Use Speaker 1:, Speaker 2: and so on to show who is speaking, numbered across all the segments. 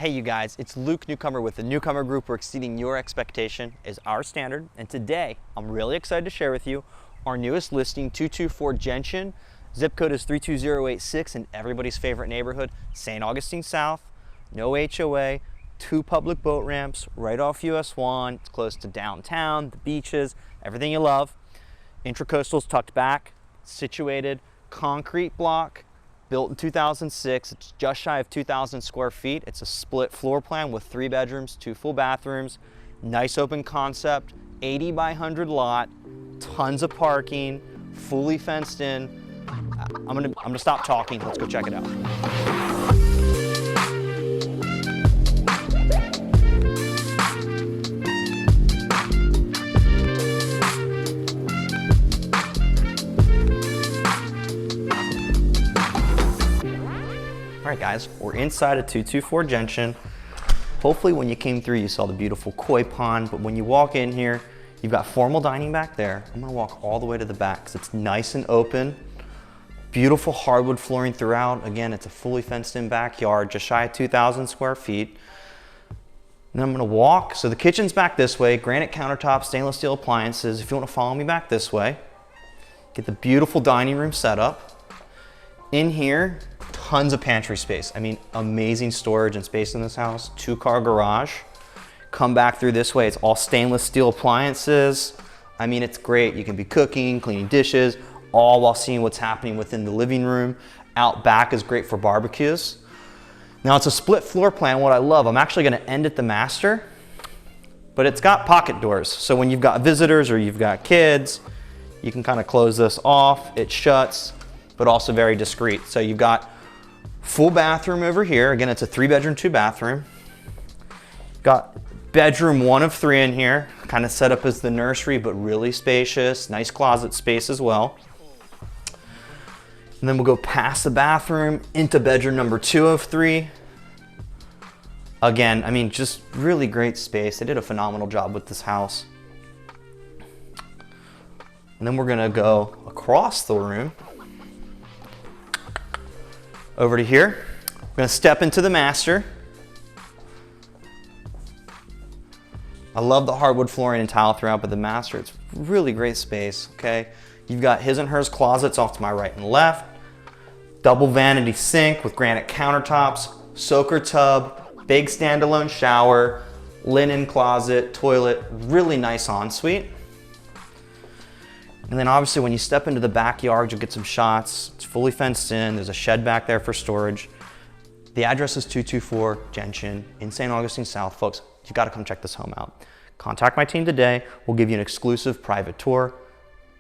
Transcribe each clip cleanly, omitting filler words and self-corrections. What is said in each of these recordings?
Speaker 1: Hey you guys, it's Luke Newcomer with the Newcomer Group. We're exceeding your expectation is our standard. And today, I'm really excited to share with you our newest listing, 224 Gentian. Zip code is 32086 in everybody's favorite neighborhood, St. Augustine South. No HOA, 2 public boat ramps, right off US 1. It's close to downtown, the beaches, everything you love. Intracoastal's tucked back, situated, concrete block. Built in 2006, it's just shy of 2,000 square feet. It's a split floor plan with 3 bedrooms, 2 full bathrooms, nice open concept, 80 by 100 lot, tons of parking, fully fenced in. I'm gonna stop talking, let's go check it out. All right guys, we're inside a 224 Gentian. Hopefully when you came through you saw the beautiful koi pond, but when you walk in here, you've got formal dining back there. I'm gonna walk all the way to the back because it's nice and open. Beautiful hardwood flooring throughout. Again, it's a fully fenced in backyard, just shy of 2,000 square feet. And then I'm gonna walk, so the kitchen's back this way, granite countertops, stainless steel appliances. If you wanna follow me back this way, get the beautiful dining room set up. In here, tons of pantry space. I mean, amazing storage and space in this house. 2-car garage. Come back through this way, it's all stainless steel appliances. I mean, it's great. You can be cooking, cleaning dishes, all while seeing what's happening within the living room. Out back is great for barbecues. Now it's a split floor plan. What I love, I'm actually gonna end at the master, but it's got pocket doors. So when you've got visitors or you've got kids, you can kind of close this off, it shuts, but also very discreet. So you've got full bathroom over here. Again, it's a 3-bedroom, 2-bathroom. Got bedroom 1 of 3 in here, kind of set up as the nursery, but really spacious. Nice closet space as well. And then we'll go past the bathroom into bedroom number 2 of 3. Again, I mean, just really great space. They did a phenomenal job with this house. And then we're gonna go across the room over to here. We're gonna step into the master. I love the hardwood flooring and tile throughout, but the master, it's really great space, okay? You've got his and hers closets off to my right and left. Double vanity sink with granite countertops, soaker tub, big standalone shower, linen closet, toilet, really nice ensuite. And then obviously when you step into the backyard, you'll get some shots. It's fully fenced in. There's a shed back there for storage. The address is 224 Gentian in St. Augustine South. Folks, you've got to come check this home out. Contact my team today. We'll give you an exclusive private tour.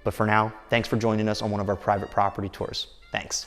Speaker 1: But for now, thanks for joining us on one of our private property tours. Thanks.